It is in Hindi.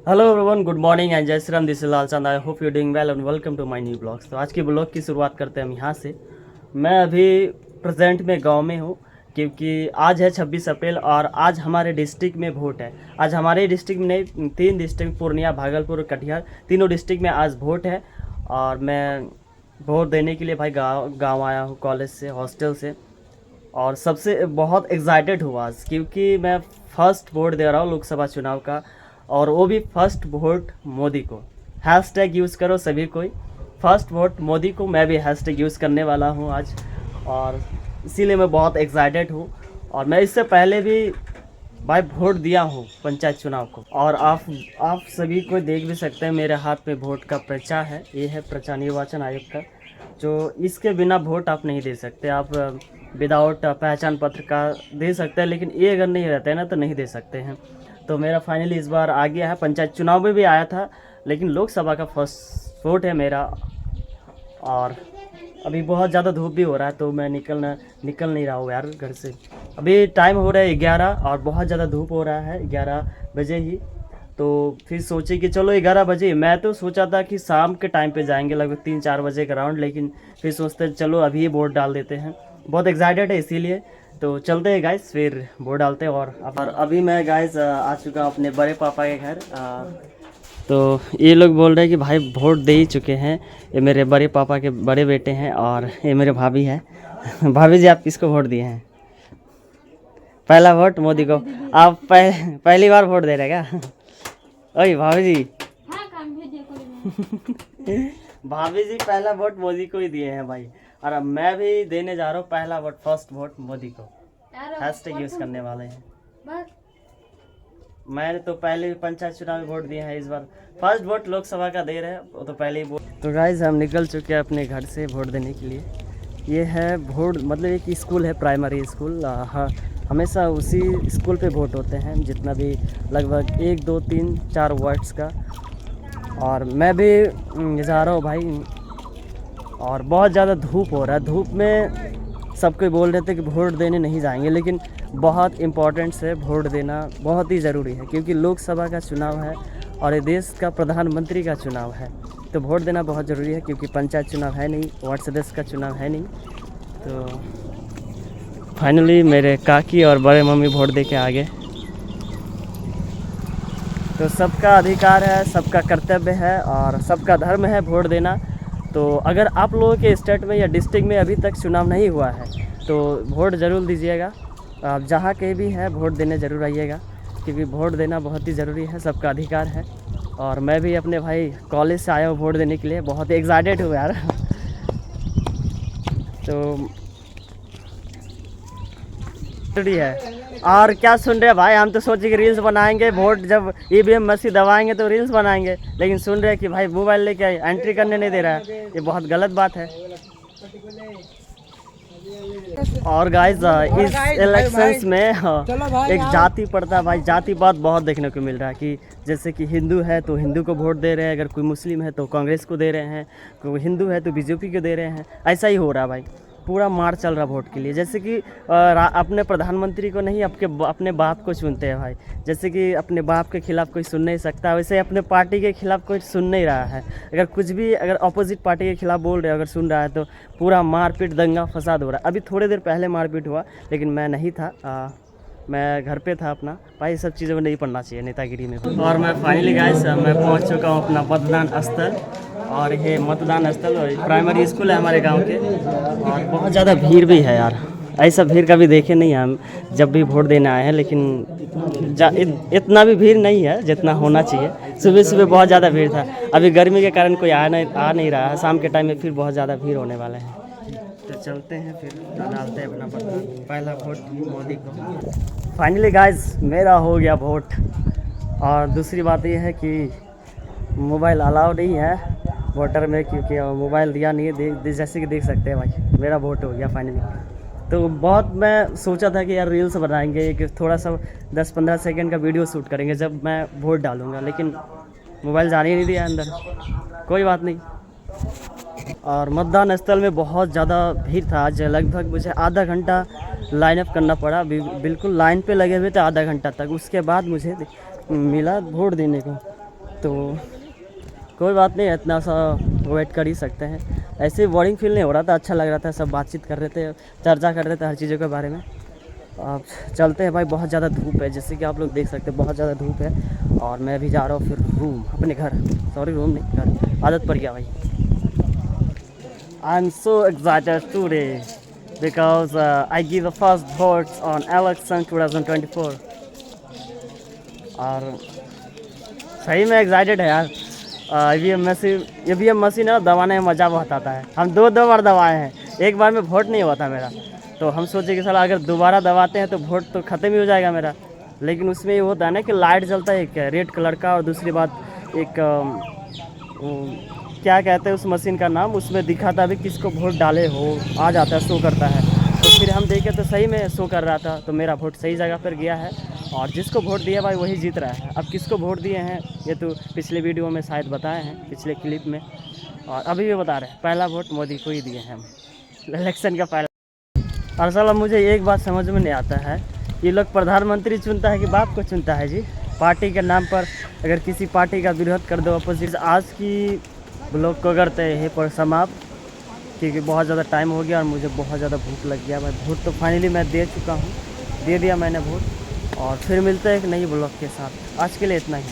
Hello everyone, good morning and Jai Shri Ram. This is Lal Chand. I hope you doing well and welcome to my new blogs. तो आज के ब्लॉग की शुरुआत करते हैं हम यहाँ से। मैं अभी प्रेजेंट में गांव में हूँ क्योंकि आज है 26 अप्रैल और आज हमारे डिस्ट्रिक्ट में वोट है। आज हमारे डिस्ट्रिक्ट में नहीं, 3 डिस्ट्रिक्ट पूर्णिया, भागलपुर, कटिहार, तीनों डिस्ट्रिक्ट में आज वोट है। और मैं वोट देने के लिए भाई गाँव आया हूँ कॉलेज से, हॉस्टल से। और सबसे बहुत एक्साइटेड हूँ आज क्योंकि मैं फर्स्ट वोट दे रहा हूँ लोकसभा चुनाव का, और वो भी फर्स्ट वोट मोदी को। हैशटैग यूज़ करो सभी कोई, फर्स्ट वोट मोदी को। मैं भी हैशटैग यूज़ करने वाला हूँ आज, और इसीलिए मैं बहुत एक्साइटेड हूँ। और मैं इससे पहले भी भाई वोट दिया हूँ पंचायत चुनाव को। और आप सभी को देख भी सकते हैं मेरे हाथ में वोट का पर्चा है। ये है पर्चा निर्वाचन आयोग का, जो इसके बिना वोट आप नहीं दे सकते। आप विदाउट पहचान पत्र का दे सकते हैं, लेकिन ये अगर नहीं रहते हैं ना तो नहीं दे सकते हैं। तो मेरा फाइनली इस बार आ गया है। पंचायत चुनाव में भी आया था, लेकिन लोकसभा का फर्स्ट वोट है मेरा। और अभी बहुत ज़्यादा धूप भी हो रहा है, तो मैं निकल नहीं रहा हूँ यार घर से। अभी टाइम हो रहा है 11 और बहुत ज़्यादा धूप हो रहा है 11 बजे ही। तो फिर सोचे कि चलो 11 बजे, मैं तो सोचा था कि शाम के टाइम पे जाएंगे लगभग 3-4 बजे का राउंड, लेकिन फिर सोचते चलो अभी ही वोट डाल देते हैं। बहुत एक्साइटेड है इसीलिए। तो चलते हैं गाइस, फिर वोट डालते हैं। और अभी मैं गाइस आ चुका हूँ अपने बड़े पापा के घर। तो ये लोग बोल रहे हैं कि भाई वोट दे ही चुके हैं। ये मेरे बड़े पापा के बड़े बेटे हैं और ये मेरे भाभी है। भाभी जी, आप किसको वोट दिए हैं? पहला वोट मोदी को। आप पहली बार वोट दे रहे क्या? ओए भाभी जी। भाभी जी पहला वोट मोदी को ही दिए हैं भाई। और अब मैं भी देने जा रहा हूँ पहला वोट, फर्स्ट वोट मोदी को। हैशटैग यूज करने वाले हैं। मैंने तो पहले भी पंचायत चुनाव में वोट दिए हैं, इस बार फर्स्ट वोट लोकसभा का दे रहे हैं, वो तो पहले ही वोट। तो गाइस हम निकल चुके हैं अपने घर से वोट देने के लिए। ये है वोट, मतलब एक स्कूल है, प्राइमरी स्कूल। हाँ, हमेशा उसी स्कूल पे वोट होते हैं, जितना भी लगभग 1 2 3 4 वार्ड्स का। और मैं भी जा रहा हूँ भाई। और बहुत ज़्यादा धूप हो रहा है। धूप में सब कोई बोल रहे थे कि वोट देने नहीं जाएंगे, लेकिन बहुत इम्पोर्टेंट है, वोट देना बहुत ही ज़रूरी है क्योंकि लोकसभा का चुनाव है और ये देश का प्रधानमंत्री का चुनाव है। तो वोट देना बहुत ज़रूरी है क्योंकि पंचायत चुनाव है नहीं, वार्ड सदस्य का चुनाव है नहीं। तो फाइनली मेरे काकी और बड़े मम्मी वोट दे के आ गए। तो सबका अधिकार है, सबका कर्तव्य है और सबका धर्म है वोट देना। तो अगर आप लोगों के स्टेट में या डिस्ट्रिक्ट में अभी तक चुनाव नहीं हुआ है तो वोट ज़रूर दीजिएगा। आप जहाँ कहीं भी है वोट देने ज़रूर आइएगा, क्योंकि वोट देना बहुत ही ज़रूरी है, सबका अधिकार है। और मैं भी अपने भाई कॉलेज से आया हूँ वोट देने के लिए, बहुत ही एक्साइटेड हूँ यार। तो है। और क्या सुन रहे हैं भाई, हम तो सोचे कि रील्स बनाएंगे, वोट जब ईवीएम मशीन दबाएंगे तो रील्स बनाएंगे, लेकिन सुन रहे हैं कि भाई मोबाइल लेके एंट्री करने नहीं दे रहा है। ये बहुत गलत बात है। और गाइस इस इलेक्शंस में एक जाति पड़ता है भाई, जातिवाद बहुत देखने को मिल रहा है कि जैसे कि हिंदू है तो हिंदू को वोट दे रहे हैं, अगर कोई मुस्लिम है तो कांग्रेस को दे रहे हैं, कोई हिंदू है तो बीजेपी को दे रहे हैं। ऐसा ही हो रहा है भाई, पूरा मार चल रहा वोट के लिए। जैसे कि अपने प्रधानमंत्री को नहीं, अपने बाप को चुनते हैं भाई। जैसे कि अपने बाप के खिलाफ कोई सुन नहीं सकता, वैसे अपने पार्टी के खिलाफ कोई सुन नहीं रहा है। अगर कुछ भी अगर अपोजिट पार्टी के खिलाफ बोल रहे हो, अगर सुन रहा है तो पूरा मारपीट, दंगा फसाद हो रहा है। अभी थोड़ी देर पहले मारपीट हुआ, लेकिन मैं नहीं था, मैं घर पे था अपना। भाई सब चीज़ों में नहीं पढ़ना चाहिए नेतागिरी में। और मैं फाइनली गाइस मैं पहुंच चुका हूं अपना मतदान स्थल। और ये मतदान स्थल प्राइमरी स्कूल है हमारे गांव के। और बहुत ज़्यादा भीड़ भी है यार, ऐसा भीड़ कभी देखे नहीं हम जब भी वोट देने आए हैं। लेकिन इतना भी भीड़ नहीं है जितना होना चाहिए। सुबह सुबह बहुत ज़्यादा भीड़ था, अभी गर्मी के कारण कोई आ नहीं रहा है। शाम के टाइम में फिर बहुत ज़्यादा भीड़ होने वाले हैं। तो चलते हैं, फिर डालते हैं अपना पहला वोट मोदी को। फाइनली गाइस मेरा हो गया वोट। और दूसरी बात यह है कि मोबाइल अलाउ नहीं है वोटर में, क्योंकि मोबाइल दिया नहीं है। जैसे कि देख सकते हैं भाई मेरा वोट हो गया फाइनली। तो बहुत मैं सोचा था कि यार रील्स बनाएंगे, एक थोड़ा सा 10-15 सेकंड का वीडियो शूट करेंगे जब मैं वोट डालूँगा, लेकिन मोबाइल जाने ही नहीं दिया अंदर। कोई बात नहीं। और मतदान स्थल में बहुत ज़्यादा भीड़ था आज, लगभग मुझे आधा घंटा लाइन अप करना पड़ा। बिल्कुल लाइन पे लगे हुए थे आधा घंटा तक, उसके बाद मुझे मिला वोट देने को। तो कोई बात नहीं, इतना सा वेट कर ही सकते हैं। ऐसे बोरिंग फील नहीं हो रहा था, अच्छा लग रहा था, सब बातचीत कर रहे थे, चर्चा कर रहे थे हर चीज़ों के बारे में। अब चलते हैं भाई, बहुत ज़्यादा धूप है, जैसे कि आप लोग देख सकते हैं बहुत ज़्यादा धूप है। और मैं भी जा रहा हूँ फिर रूम, अपने घर, सॉरी रूम नहीं घर, आदत पड़ गया भाई। I am so excited today because I give the first votes on election 2024। और सही में एक्साइटेड है यार। ईवीएम मशीन है, दबाने में मज़ा बहुत आता है। हम दो बार दबाए हैं, एक बार में वोट नहीं हुआ था मेरा, तो हम सोचे कि साला अगर दोबारा दबाते हैं तो वोट तो ख़त्म ही हो जाएगा मेरा। लेकिन उसमें ये होता है ना कि लाइट जलता है एक रेड कलर का, और दूसरी बात एक क्या कहते हैं उस मशीन का नाम, उसमें दिखाता भी किसको वोट डाले हो, आ जाता है, शो करता है। तो फिर हम देखे तो सही में शो कर रहा था, तो मेरा वोट सही जगह पर गया है और जिसको वोट दिया भाई वही जीत रहा है। अब किसको वोट दिए हैं ये तो पिछले वीडियो में शायद बताए हैं, पिछले क्लिप में, और अभी भी बता रहे हैं, पहला वोट मोदी को ही दिए हैं हम, इलेक्शन का पहला। और साला मुझे एक बात समझ में नहीं आता है, ये लोग प्रधानमंत्री चुनता है कि बाप को चुनता है जी? पार्टी के नाम पर अगर किसी पार्टी का विरोध कर दो अपोजिशन। आज की ब्लॉग को करते हैं पर समाप्त, क्योंकि बहुत ज़्यादा टाइम हो गया और मुझे बहुत ज़्यादा भूख लग गया। मैं वोट तो फाइनली मैं दे चुका हूँ, दे दिया मैंने वोट। और फिर मिलते हैं एक नई ब्लॉग के साथ, आज के लिए इतना ही।